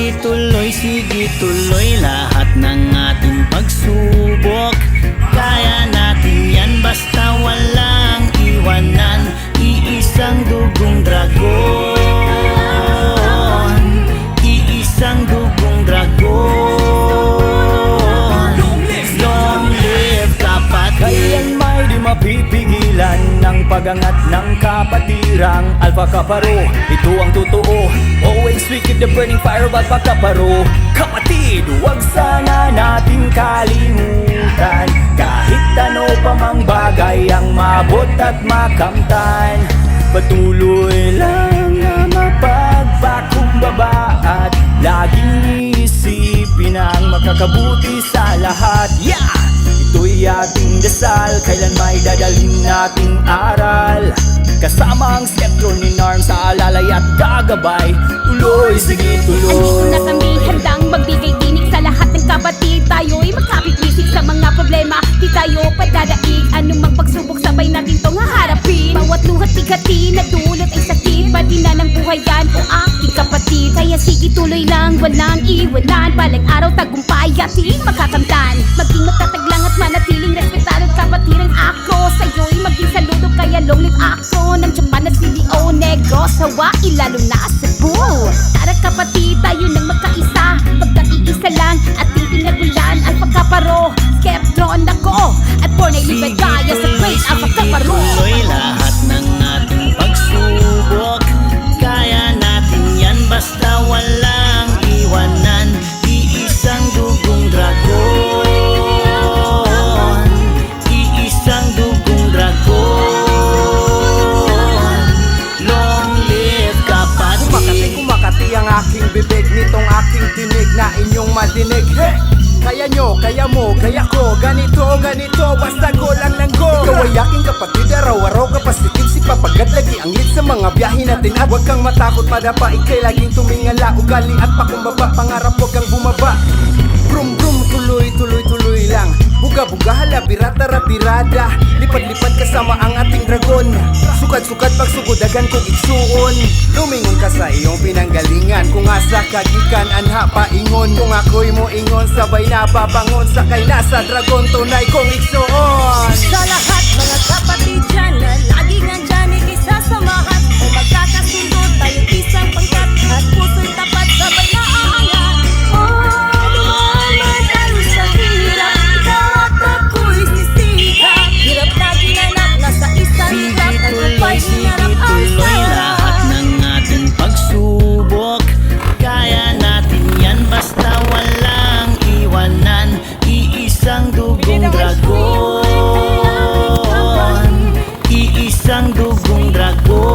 Sige tuloy lahat ng ating pagsubok. Kaya natin yan basta walang iwanan. Iisang dugong dragon, iisang dugong dragon. Long live kapatid. Kailan may di mapipigilan ng pagangat ng kapatirang Alpha Kaparo. Ito ang totoo. Always we keep the burning fire of Alpha Kaparo. Kapatid, huwag sana nating kalimutan. Kahit ano pa mang bagay ang mabot at makamtan, patuloy lang na mapagpakumbaba at laging isipin ang makakabuti sa lahat. Yeah! Ito'y ating dasal, kailan may dadalhin nating aral. Kasama ang skeptro ni Narm sa alalay at gagabay. Tuloy, sige tuloy. Andito na kami handang magbigay dinig sa lahat ng kapatid. Tayo'y magkapit-bisig sa mga problema. Di tayo padadaig, anumang pagsubok sabay natin tong haharapin. Bawat luhat bigati na dulot ay sakit, pati na ng buhay yan o aking kapatid. Kaya sige tuloy lang, walang iwanan. Balang araw tagumpay ating makakamtan. Maging matataglang at manatiling respetado kapatirang ako. Sa'yo'y maging saludo kaya long live ako. Ng Japan at si Leo Negro, Hawaii lalo na Cebu. Tara kapatid, tayo nang magkaisa. Pagka-iisa lang at tinagulan. Alpha Kaparo, Skeptron ako. At born ay libedaya sa great Alpha Kaparo. Tuloy lahat ng ating pagsubok. Kaya natin yan basta walang iwanan. Iisang dugong dragon, iisang dugong dragon. Long live kapatid. Kumakati ang aking bibig nitong aking tinig na inyong madinig. Hey! Kaya nyo, kaya mo, kaya ko. Ganito, ganito, basta go lang ng go. Ikaw ay aking kapatid, araw-araw kapasikip. Si papagat lagi ang lit sa mga biyahe natin. At huwag kang matakot madapa, ikay laging tumingala. Ugali at pakumbaba, pangarap huwag kang bumaba. Brum brum, tuloy, tuloy, tuloy lang. Buga-buga, hala, birata-rabirada. Lipad-lipad kasama ang ating dragon. Sukat-sukat pagsugodagan kong igsuon. Lumingon ka sa iyong pinanggalingan. Kung asa kagikan, anha paingon. Kung ako'y mo ingon, sabay na babangon. Sakay na sa dragon, tunay kong igsuon. Sa lahat mga kapatid dyan na laging nandyan ikisasamahan. O magkakasundo tayo'y isang pangkat at puso'y tapat sabay na aangat. Dumaman tayo sa hirap, ikaw at ako'y sisikap. Hirap na ginanap, nasa isang hirap. Tagumpay hinarap ang Tuloy lahat ng ating pagsubok. Kaya natin yan basta walang iwanan. Iisang dugong dragon, iisang dugong dragon.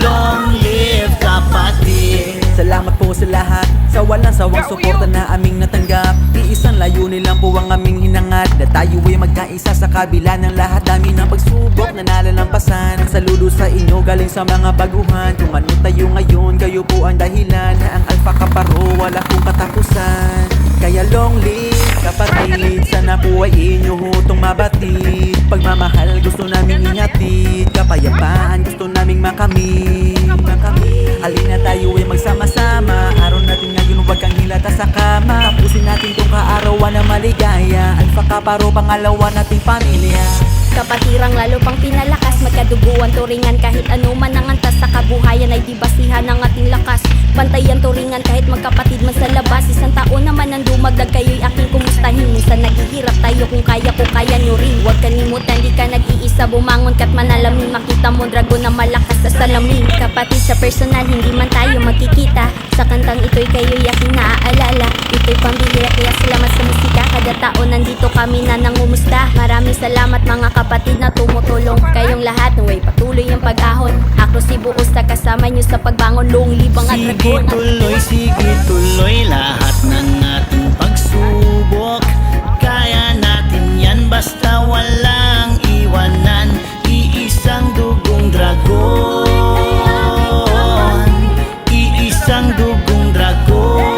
Long live kapatid. Salamat po sa lahat sa walang sawang suporta na aming natanggap. Iisang layunin lang po ang aming hinangad, na tayo ay magkaisa sa kabila ng lahat. Dami ng pagsubok na nalalampasan. Ang saludo sa inyo galing sa mga baguhan. Kung ano tayo ngayon, kayo po ang dahilan. Na ang Alpha Kaparo wala pong katapusan. Kaya long live kapatid, sana po ay inyo hutong mabatid. Pagmamahal gusto naming ihatid, kapayapaan gusto naming makamit. Halina tayo ay magsama-sama, araw natin ngayon huwag kang hilata sa kama. Tapusin natin tong kaarawan na maligaya. Alpha Kaparo, pangalawa nating pamilya. Kapatirang lalo pang pinalakas, magkaduguan turingan. Kahit ano man ang antas sa kabuhayan ay di basihan ng ating lakas. Pantayan turingan kahit magkapatid man sa labas. Isang taon naman ang dumagdag, kayo'y aking kumustahin. Minsan naghihirap tayo, kung kaya ko kaya nyo rin. Huwag kalimutan, di ka nag-iisa, bumangon ka't manalamin. Makita mo dragon na malakas sa salamin. Kapatid sa personal, hindi man tayo magkikita. Sa kantang ito'y kayo'y aking naaalala. Ito'y pambihira kaya salamat sa musika. Kada taon nandito kami na nangumusta. Maraming salamat mga kapatid na tumutulong. Kayong lahat naway patuloy ang pag-ahon. Ako si Buos na kasama nyo sa pagbangon. Long libang at dragon. Sige tuloy lahat ng ating pagsubok. Kaya natin yan basta walang iwanan. Iisang dugong dragon, iisang dugong dragon.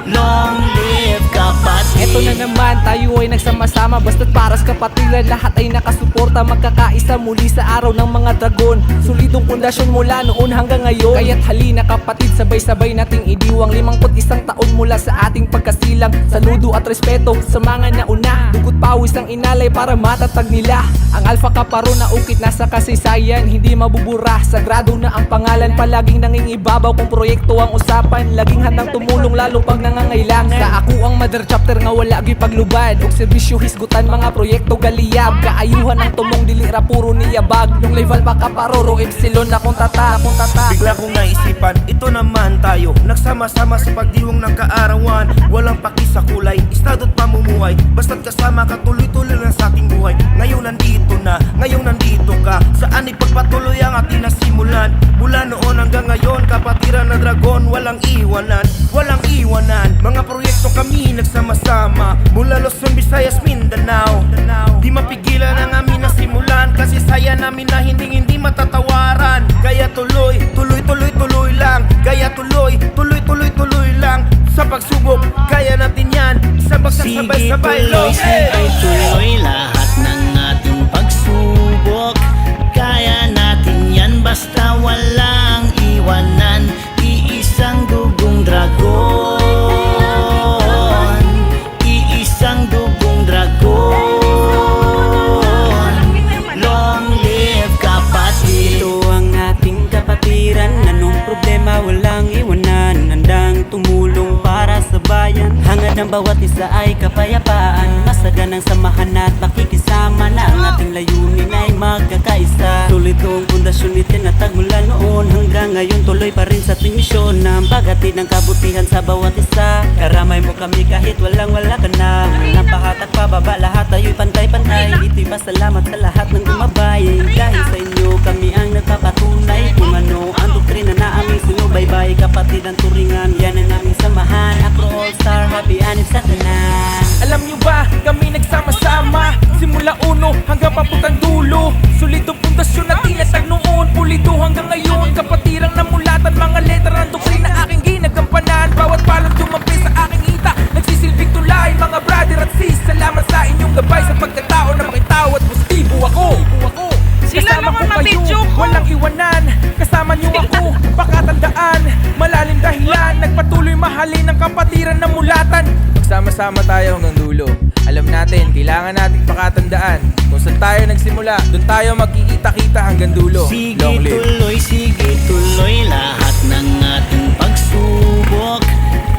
Long live kapatid. Eto na naman, tayo ay nagsama-sama. Basta't para sa kapatiran, lahat ay nakasuporta. suporta, magkakaisa muli sa araw ng mga dragon. Solidong pundasyon mula noon hanggang ngayon. Kaya't halina kapatid, sabay-sabay nating idiwang 51 taon mula sa ating pagkasilang. Saludo at respeto sa mga nauna, dugot pawis ang inalay para matatag nila ang Alpha Kaparo na ukit nasa kasaysayan. Hindi mabubura, sagrado na ang pangalan, palaging nangingibabaw kung proyekto ang usapan. Laging handang tumulong lalo pag nangangailangan. Sa ako ang mother chapter nga wala gyud paglubad, og serbisyo hisgutan mga proyekto galiyab. Kaayuhan ang tumong dilira puro niyabag, nung level pa kaparoro epsilon akong tata. Bigla kong naisipan, ito naman tayo nagsama-sama sa pagdiwang ng kaarawan. Walang paki sa kulay, estado't pamumuhay, basta't kasama ka tuloy-tuloy lang sa ating buhay. Ngayon nandito na, ngayon nandito ka, saan ipagpatuloy ang ating nasimulan. Mula noon hanggang ngayon, kapatiran na dragon, walang iwanan, walang iwanan. Mga proyekto kami nagsama-sama, mula Luzon, Visayas, Mindanao. Di mapigilan ang aming nasimulan, kasi saya namin na hindi matatawaran. Kaya tuloy lang, kaya tuloy lang. Sa pagsubok, kaya natin yan, isang Sige magsasabay-sabay tuloy, sige tuloy lahat ng ating pagsubok. Kaya natin yan basta walang iwanan. Iisang dugong dragon, iisang dugong dragon. Long live kapatid. Ito ang ating kapatiran, anong problema walang iwanan. Handang tumulong para sa bayan, hangad ng bawat isa ay kapayapaan. Masaganang samahan at pakikisama na ang ating layunin ay magkakaisa. Solidong pundasyon itinatag mula noon hanggang ngayon, tuloy pa rin sa ating misyon ng paghatid ng kabutihan sa bawat isa. Karamay mo kami kahit wala ka na, walang pahatak pababa, lahat tayo'y pantay-pantay. Ito'y pasalamat sa lahat ng gumabay, dahil sa inyo kami ang nagpapatunay kung ano ang doktrina na aming sinubaybay. Kapatid ang turingan, yan ang aming samahan. Acro All-Star, happy anip sa tanan. Alam nyo ba, kami nagsama-sama simula uno hanggang papuntang dulo. Solidong pundasyon na tinatag noon, pulido hanggang ngayon. Kapatirang namulatan, mga letra ng doktrina aking ginagampanan. Bawat palong tumampi sa aking hita, nagsisilbing tulay. Mga brother at sis, salamat sa inyong gabay, sa pagkatao na makitao at positibo ako. Kasama ko kayo, walang iwanan. Kasama nyo ako, pakatandaan. Malalim dahilan, nagpatuloy mahalin ang kapatiran na mulatan. Magsama-sama tayo hanggang dulo. Alam natin, kailangan nating pakatandaan, kung saan tayo nagsimula, doon tayo magkikita-kita hanggang dulo. Long live. Sige tuloy lahat ng ating pagsubok.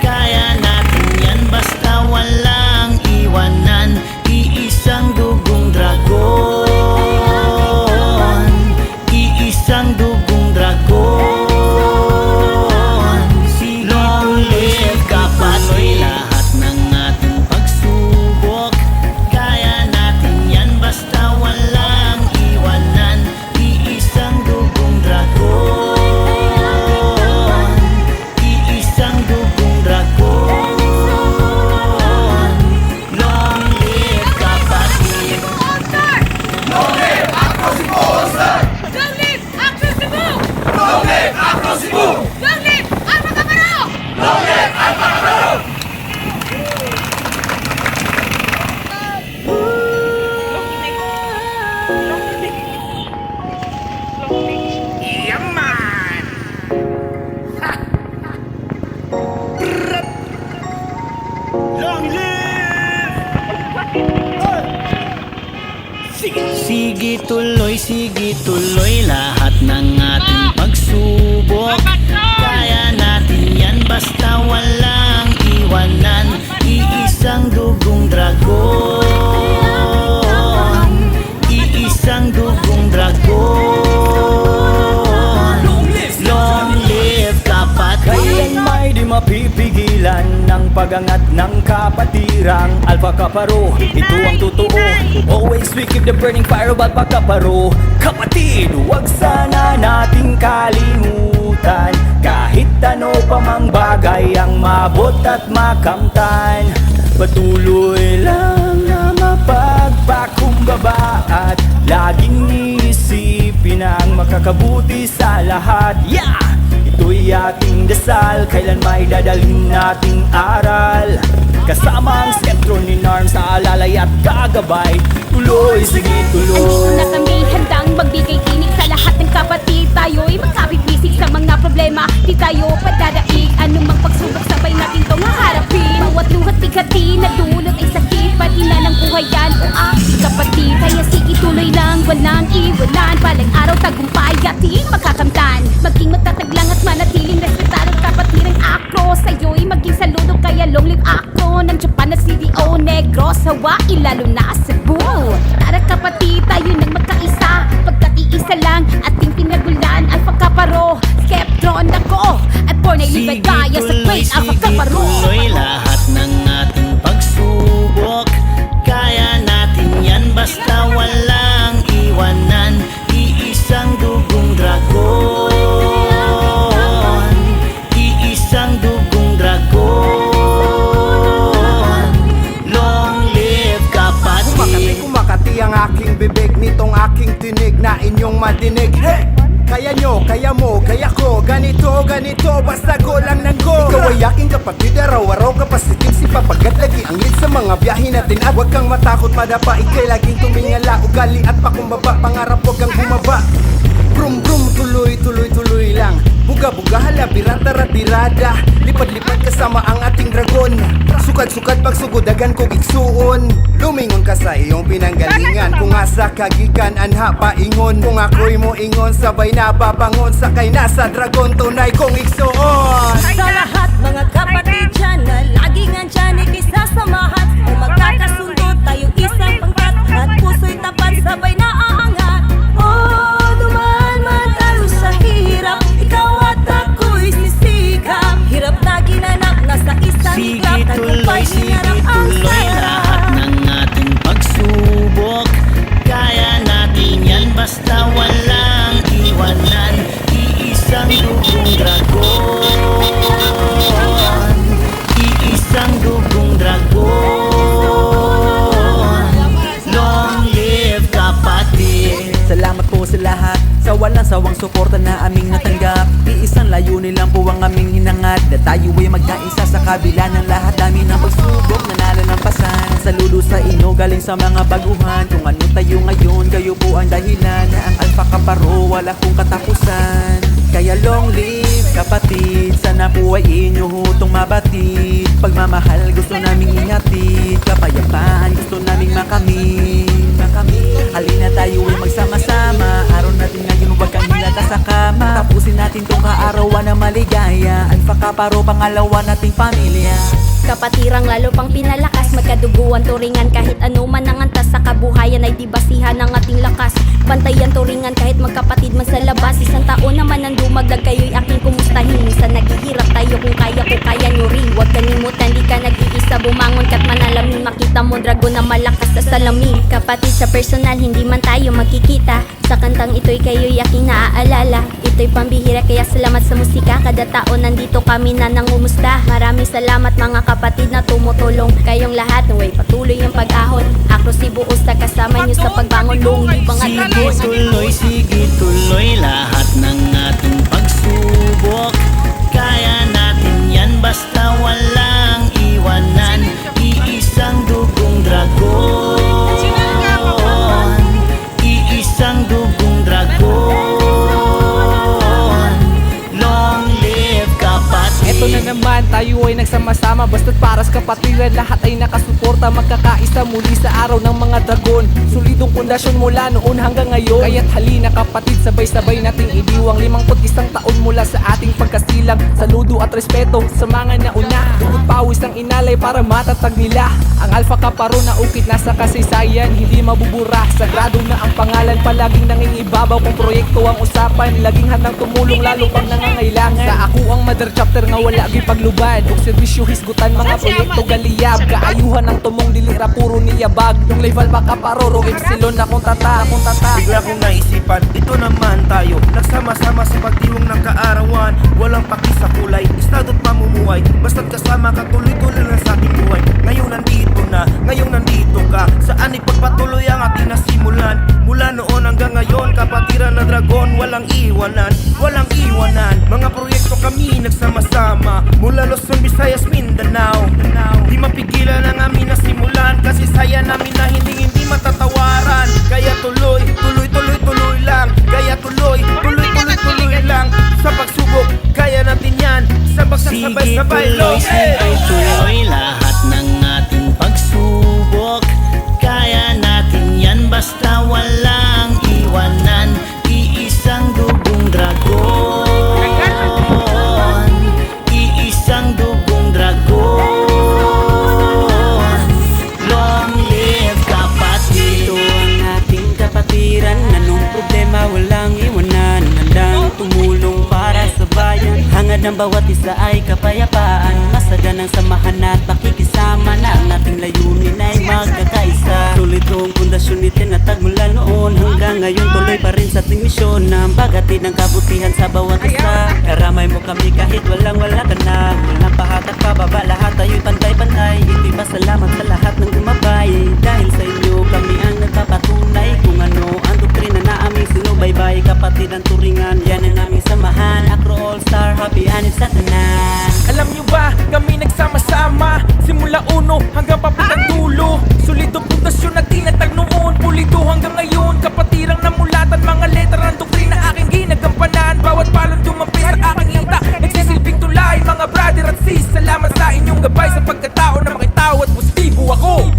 Kaya natin yan basta walang iwanan. Iisang dugong dragon, iisang dugong dragon. Long live kapatid. Lahat ng ating pagsubok. Kaya natin yan basta walang iwanan. Iisang dugong dragon, iisang dugong dragon. Long live kapatid. Long live Acro Cebu! Long live Acro Kaparo! Long live! Sige tuloy lahat ng ating pagsubok. Kaya natin yan basta walang iwanan. Iisang dugong dragon, iisang dugong dragon. Long live kapatid. Kailan may di mapipigilan ng pagangat ng kapatirang Alpha Kaparo. Ito ang totoo, always we keep the burning fire of Alpha Kaparo. Kapatid, huwag sana nating kalimutan, kahit ano pa mang bagay ang mabot at makamtan. Patuloy lang na mapagpakumbaba at laging isipin ang makakabuti sa lahat. Yeah! Ito'y ating dasal, kailan may dadalhin nating aral. Kasama ang sentro ni Norm sa alalay at kagabay. Tuloy, sige Andito tuloy. na kami handang magbigay tinig sa lahat ng kapatid. Tayo'y magkapit-bisig sa mga problema. Di tayo padadaig, anumang pagsubok sabay natin tong haharapin. Bawat luhat bigati na dulot ay sakit, pati na ng buhay yan o aking kapatid. Kaya sige tuloy lang, walang iwanan. Palang araw tagumpay ating makakamtan. Maging matatag lang at manatiling respetar at kapatiran ako. Sa'yo'y maging saludo kaya long live ako. Ng Japan na CDO, Negros, Hawaii, lalo na Cebu. Tara kapatid, tayo nang magkaisa. Pagkat iisa lang ating pinagulan. Alpha Kaparo, Skeptron ako. At born ay live and die as a great Alpha Kaparo. tuloy lahat ng ating pagsubok. Kaya natin yan basta walang iwanan. Iisang dugong dragon. Iisang dugong dragon. Long live kapatid. Kumakati ang aking bibig nitong aking tinig na inyong madinig. Hey! Kaya nyo, kaya mo, kaya ko, ganito, ganito, basta go lang ng go. Ikaw ay aking kapatid, araw-araw kapasitig si papagat lagi ang lead sa mga biyahe natin. At huwag kang matakot madapa, ikay laging tumingala. Ugali at pakumbaba, pangarap huwag kang bumaba. Brum brum, tuloy, tuloy, tuloy lang. Buga-buga, hala, birata, birada. Lipad-lipad kasama ang ating dragon. Sukad-sukad pagsugodagan ko gigsuon. Lumingon ka sa iyong pinanggalingan. Kung asa kagikan, anha paingon. Kung ako'y mo ingon, sabay na babangon. Sakay na sa dragon, tunay kong igsuon. Sa lahat mga kapatid dyan na laging andyan ikisasamahan. Kung magkakasundo tayo isang pangkat at puso'y tapat sabay na aangat. Oh, dumaan man tayo sa hirap, ikaw at ako'y sisikap. Hirap na ginanap, nasa isang Sige iglap, tagumpay tuloy, hinarap sige ang tuloy lahat sarap. ng ating pagsubok. Kaya natin yan basta walang iwanan. Iisang dugong dragon. Iisang dugong dragon. Long live kapatid. Salamat po sa lahat sa walang sawang suporta na aming natanggap. Iisang layunin lang po ang aming hinangad, na tayo ay magkaisa sa kabila ng lahat. Dami ng pagsubok na nalalampasan. Saludo sa inyo galing sa mga baguhan. Kung ano tayo ngayon, kayo po ang dahilan. Na ang Alpha Kaparo wala kong katapusan. Kaya long live kapatid, sana po ay inyo hutong mabatid. Pagmamahal gusto naming ingatid, kapayapaan gusto naming makamit. Halina tayo ay magsama-sama, araw natin ngayon huwag kang hilata sa kama. Tapusin natin tong kaarawan na maligaya. Alpha Kaparo, pangalawa nating pamilya. Kapatirang lalo pang pinalakas, magkaduguan turingan kahit ano man ang antas. Sa kabuhayan ay di basihan ng ating lakas. Bantayan turingan kahit magkapatid man sa labas. Isang taon naman ang dumagdag, kayo'y aking kumustahin. Minsan naghihirap tayo, kung kaya ko kaya nyo rin. Huwag kalimutan, di ka nag-iisa, bumangon ka't manalamin. Makita mo dragon na malakas sa salamin. Kapatid sa personal, hindi man tayo magkikita. Sa kantang ito'y kayo'y aking naaalala. Ito'y pambihira kaya salamat sa musika. Kada taon nandito kami na nangumusta. Maraming salamat mga kapatid na tumutulong. Kayong lahat naway patuloy ang pag-ahon. Ako si Buos na kasama nyo sa pagbangon. Long live ang Sige tuloy lahat ng ating pagsubok. Kaya natin yan basta walang iwanan. Iisang dugong dragon. Iisang dugong dragon. Long live kapatid. Eto na naman, tayo ay nagsama-sama. Basta't para sa kapatiran, lahat ay nakasuporta. Magkakaisa muli sa araw ng mga dragon. Solidong pundasyon mula noon hanggang ngayon. Kaya't halina kapatid, sabay-sabay nating idiwang 51 taon mula sa ating pagkasilang. Saludo at respeto sa mga nauna. Dugot pawis ng inalay para matatag nila. Ang Alpha Kaparo na ukit nasa kasaysayan, hindi mabubura. Sagrado na ang pangalan, palaging nangingibabaw. Kung proyekto ang usapan, laging handang tumulong lalo pag nangangailangan. Sa ako ang mother chapter nga wala gi paglubad. Og serbisyo hisgutan mga proyekto galiyab. Kaayuhan ng tumong dilira puro niyabag. Yung level pa kaparoro epsilon akong tata. Bigla kong naisipan, ito naman tayo nagsama-sama sa pagdiwang ng kaarawan. Walang paki sa kulay, estado't pamumuhay. Basta't kasama ka, tuloy-tuloy lang sa ating buhay. Ngayon nandito na, ngayong nandito ka. Saan ipagpatuloy ang ating nasimulan. Mula noon hanggang ngayon, kapatiran na dragon. Walang iwanan, walang iwanan. Mga proyekto Sabay, tuloy, sige tuloy lahat ng ating pagsubok. Kaya natin yan basta walang iwanan. Iisang dugong dragon, iisang dugong dragon. Long live kapatid. Ito ang ating kapatiran. Anong problema, walang iwanan. Handang tumulong para sa bayan. Hangad ng bawat isa ay kapayapaan. Masaganang samahan at pakikisama na ang ating layunin ay magkakaisa. Sulit ang pundasyon itinatag mula noon hanggang ngayon tuloy pa rin sa ating misyon na bagatid ng kabutihan sa bawat isa. Karamay mo kami kahit wala ka na. Walang pahatak pababa, lahat tayo'y pantay-pantay. Ito'y pasalamat sa lahat ng gumabay. Dahil sa inyo kami ang nagpapatunay kung ano ang doktrina na aming sinubaybay. Kapatid ang turingan, yan ang aming samahan. Acro All-Star, happy anip sa tanan. Alam nyo ba, kami nagsama-sama simula uno hanggang papuntang dulo. Sulit ang pundasyon na tinatag noon, pulido hanggang ngayon. Kapatirang namulatan, mga letra ng doktrina aking ginagampanan. Bawat palong dumampi sa aking hita, nagsisilbing tulay. Mga brother at sis, salamat sa inyong gabay. Sa pagkatao na makitao at positibo ako.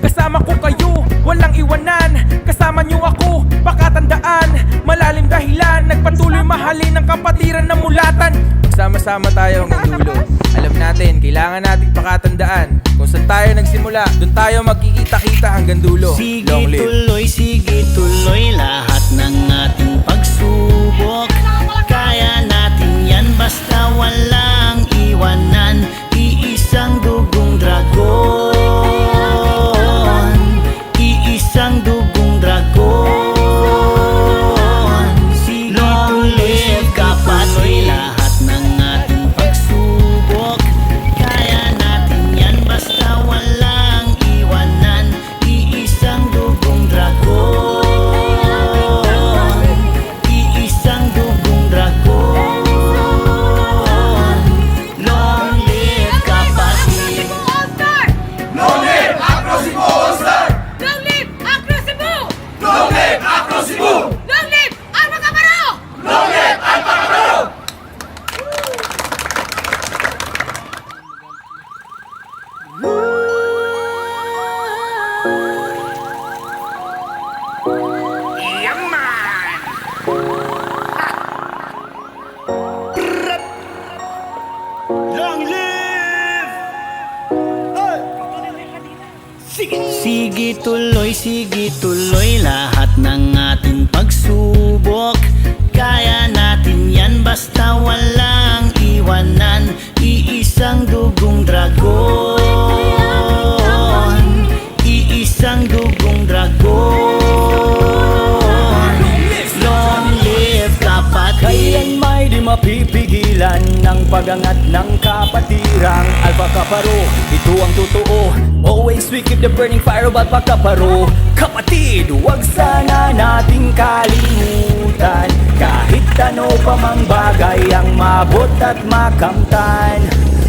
Kasama ko kayo, walang iwanan. Kasama nyo ako, pakatandaan. Malalim dahilan, nagpatuloy mahalin ang kapatiran na mulatan. Magsama-sama tayo hanggang dulo. Alam natin, kailangan nating pakatandaan. Kung saan tayo nagsimula, doon tayo magkikita-kita hanggang dulo. Long live. Sige tuloy lahat ng ating pagsubok. Kaya natin yan basta walang iwanan. Iisang dugong dragon, iisang dugong dragon. Long live kapatid. Lahat ng ating pagsubok. Kaya natin yan basta walang iwanan. Iisang dugong dragon, iisang dugong dragon. Long live kapatid. Long live Acro Cebu All-Star! Long live Acro Cebu! Long live Acro Cebu! Long live Alpha Kaparo! Long live Alpha Kaparo! Long live! Sige tuloy lahat ng ating pagsubok. Kaya natin yan basta walang iwanan. Iisang dugong dragon, iisang dugong dragon. Long live kapatid. Kailan may di mapipigilan ng pagangat ng kapatirang Alpha Kaparo. Ito ang totoo. Always we keep the burning fire of Alpha Kaparo. Kapatid, huwag sana nating kalimutan. Kahit ano pa mang bagay ang mabot at makamtan,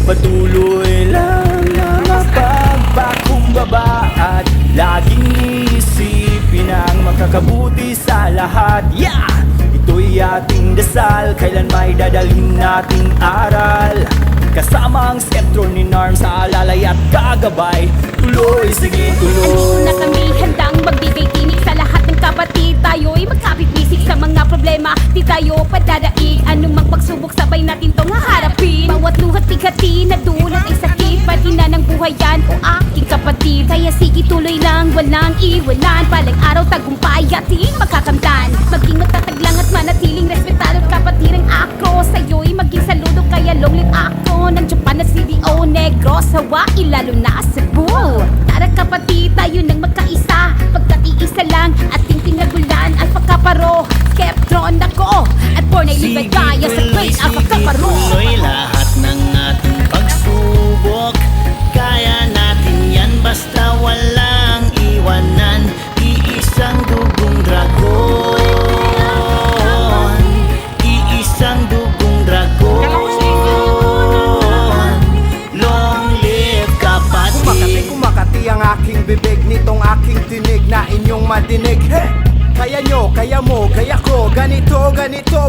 patuloy lang na mapagpakumbaba at laging isipin ang makakabuti sa lahat. Yeah! Ito'y ating dasal, kailan may dadalhin nating aral. Kasama ang skeptro ni Narm sa alalay at gagabay. Tuloy, sige tuloy. Na kami handang magbigay tinig sa lahat ng kapatid. Tayo'y magkapit-bisig sa mga problema. Di tayo padadaig, anumang pagsubok sabay natin tong haharapin. Bawat luhat bigati na dulot ay sakit. Patina ng buhay yan o aking kapatid. Kaya sige tuloy lang, walang iwanan. Palang araw tagumpay ating makakamtan. Maging matatag lang at manatiling respetado at kapatirang ako. Sa'yo'y maging saludo kaya long live ako. Ng Japan at CDO Negros, Hawaii, lalo na Cebu. Tara kapatid, tayo nang magkaisa. Pagkat iisa lang ating tinagulan. Alpha Kaparo, Skeptron ako. At born ay ligaya sa great Alpha Kaparo. Tuloy lahat ng ating pagsubok. Kaya natin yan basta walang iwanan. Iisang dugong dragon, iisang dugong dragon. Long live kapatid. Kumakati ang aking bibig nitong aking tinig na inyong madinig. Hey! Kaya nyo, kaya mo, kaya ko. Ganito,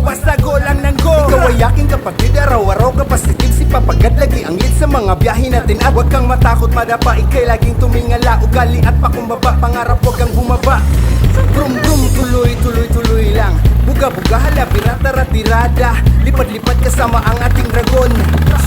basta go lang ng go. Ikaw Ikaw ay aking kapatid, araw-araw ka positive. Si papagad lagi ang lead sa mga biyahe natin. At huwag kang matakot madapa, ikay laging tumingala. Ugali at pakumbaba, pangarap huwag kang bumaba. Brum brum, tuloy, tuloy, tuloy lang. Buga-buga, hala, pirata, ratirada. Lipad-lipad kasama ang ating dragon.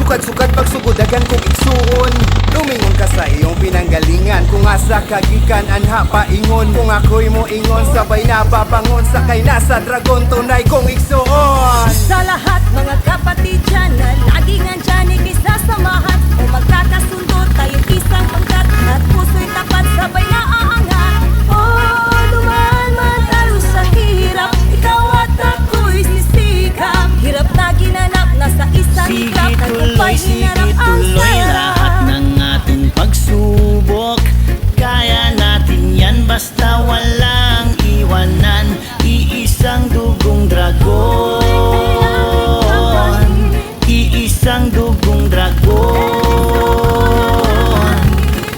Sukad-sukad, pagsugodagan kung iksuon. Lumingon ka sa iyong pinanggalingan. Kung asa kagikan, anha paingon. Kung ako'y mo ingon, sabay na babangon. Sakay na sa dragon, tunay kong iksuon. Sa lahat mga kapatid dyan na laging andyan ikisasamahan. Kung magkakasundo tayo'y isang pangkat at puso'y tapat sabay na aangat. Oh, dumaan man tayo sa hirap, ikaw at ako'y sisikap. Hirap na ginanap, nasa isang hirap. Tagumpay, hinarap ang lahat sarap. ng ating pagsubok. Kaya natin yan basta walang iwanan. Iisang dugong dragon. Iisang dugong dragon.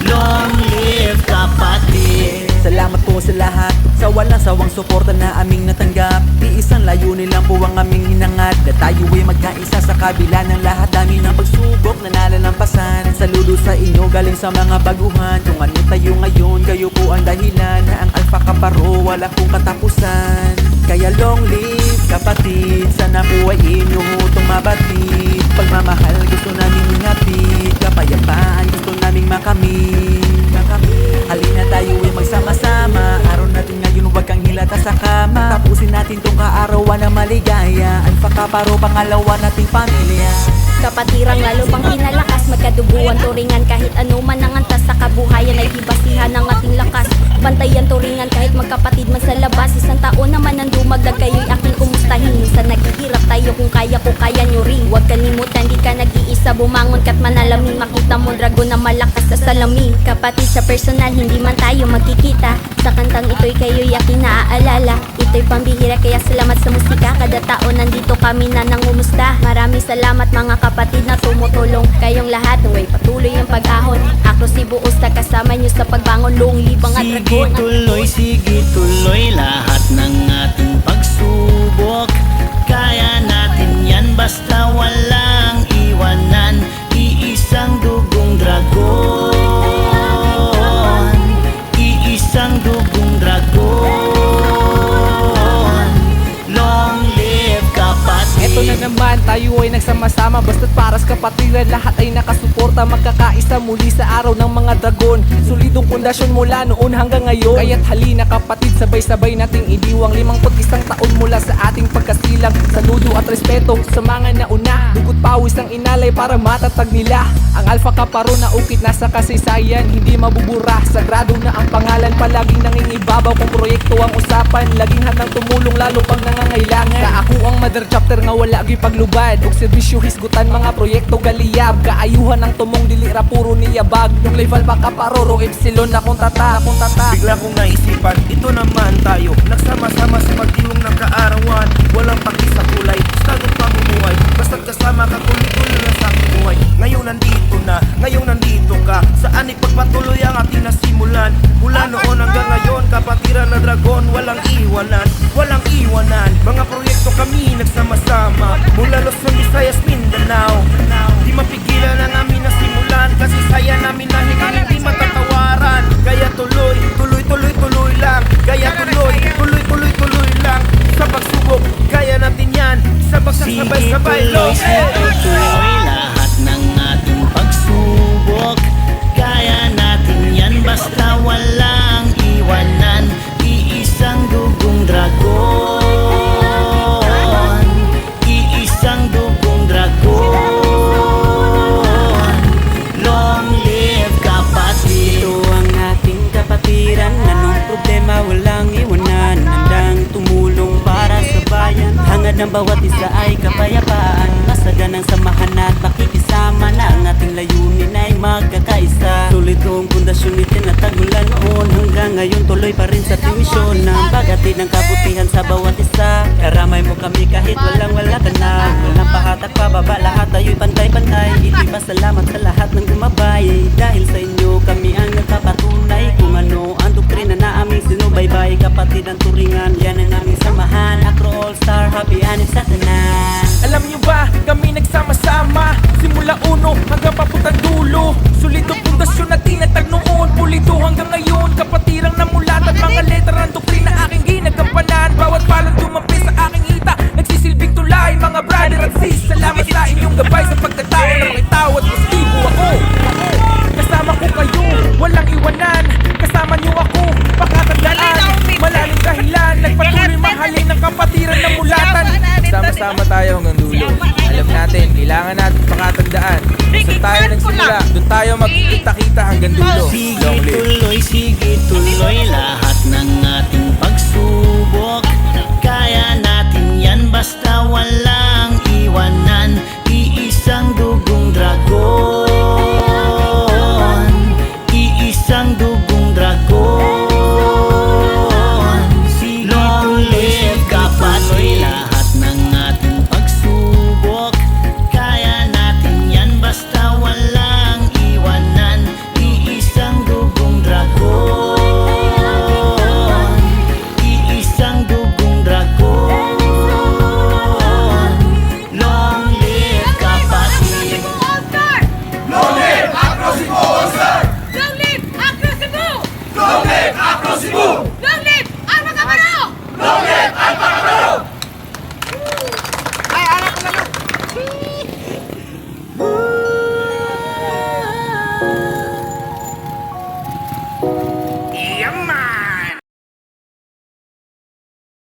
Long live kapatid. Salamat po sa lahat sa walang sawang suporta na aming natanggap. Iisang layunin lang po ang aming hinangad, na tayo ay magkaisa sa kabila ng lahat. Dami ng pagsubok na nalalampasan. Saludo sa inyo galing sa mga baguhan. Kung ano tayo ngayon, kayo po ang dahilan. Na ang Alpha Kaparo wala pong katapusan. Kaya long live kapatid, sana po ay inyong tumabatid. Pagmamahal gusto namin hinapit, kapayapaan gusto naming makamit. Halina tayo ay magsama-sama, araw natin ngayon huwag kang hilata sa kama. Tapusin natin tong kaarawan na maligaya. Alpha Kaparo, pangalawa nating pamilya. Kapatirang lalo pang pinalakas, magkaduguan turingan kahit ano man ang antas sa kabuhayan ay hibasihan ng ating lakas. Bantayan turingan kahit magkapatid man sa labas. Isang taon naman ang dumagdag, kayo'y aking kumustahin. Minsan naghihirap tayo, kung kaya ko kaya nyo rin. Huwag kalimutan, di ka nag-iisa, bumangon ka't manalamin. Makita mo dragon na malakas sa salamin. Kapatid sa personal, hindi man tayo magkikita. Sa kantang ito'y kayo'y aking naaalala. Ito'y pambihira kaya salamat sa musika. Kada taon nandito kami na nangumusta. Maraming salamat mga kapatid na tumutulong. Kayong lahat naway patuloy ang pag-ahon. Ako si Buos na kasama nyo sa pagbangon. Long live ang dragon. Sige tuloy lahat ng ating pagsubok. Kaya natin yan basta walang iwanan. Iisang dugong dragon. Iisang dugong dragon. Long live kapatid. Eto na naman, tayo ay nagsama-sama. Basta't paras kapatiran, lahat ay nakasuporta. Magkakaisa muli sa araw ng mga dragon. Solidong pundasyon mula noon hanggang ngayon. Kaya't halina kapatid, sabay-sabay nating idiwang 51 taon mula sa ating pagkasilang. Saludo at respeto sa mga nauna. Dugot pawis ang inalay para matatag nila. Ang Alpha Kaparo na ukit nasa kasaysayan, hindi mabubura. Sagrado na ang pangalan, palaging nangingibabaw. Kung proyekto ang usapan, laging handang tumulong lalo pag nangangailangan. Sa ako ang mother chapter nga wala gyud paglubad. Og serbisyo hisgutan mga proyekto galiyab. Kaayuhan ang tumong dilira puro niyabag. Yung level Alpha Kaparo, ro epsilon akong tata. Bigla kong naisipan, ito naman tayo. Nagsama-sama sa pagdiwang ng kaarawan. Walang paki sa kulay, estadong pamumuhay. Basta't kasama ka, tuloy-tuloy na sa aking buhay. Ngayon nandito na, ngayon nandito ka. Saan ipagpatuloy ang ating nasimulan. Mula noon hanggang ngayon, kapatiran na dragon. Walang iwanan, walang iwanan. Mga proyekto kami nagsama-sama. Mula Luzon, Visayas, Mindanao. Di mapigilan ang aming nasimulan. Kasi saya namin na hindi matatawaran. Kaya tuloy, tuloy, tuloy, tuloy lang. Kaya tuloy, tuloy, tuloy, tuloy lang. Sa pagsubok, kaya natin yan. Sa pagsasabay-sabay, tuloy lahat ng ating pagsubok. Kaya natin yan basta walang iwanan. Iisang dugong dragon. Iisang dugong dragon. Long live kapatid. Ito ang ating kapatiran. Anong problema, walang iwanan. Handang tumulong para sa bayan. Hangad ng bawat isa ay kapayapaan. Masaganang samahan at pakikisama na ang ating layunin ay magkakaisa. Sulit kong pundasyon itinatag mula noon hanggang ngayon, tuloy pa rin sa ating misyon ng paghatid ng kabutihan sa bawat isa. Karamay mo kami kahit wala ka na. Walang pahatak pababa, lahat tayo'y pantay-pantay. Ito'y pasalamat sa lahat ng gumabay. Dahil sa inyo kami ang nagpapatunay kung ano ang doktrina na aming sinubaybay. Kapatid ang turingan, yan ang aming samahan. Acro All Star, happy anip sa tanan. Alam nyo ba, sama-sama tayo hanggang dulo. Alam natin, kailangan natin pakatandaan. Saan tayo nagsimula, doon tayo magkita-kita hanggang dulo. Long live. Sige tuloy lahat ng ating pagsubok.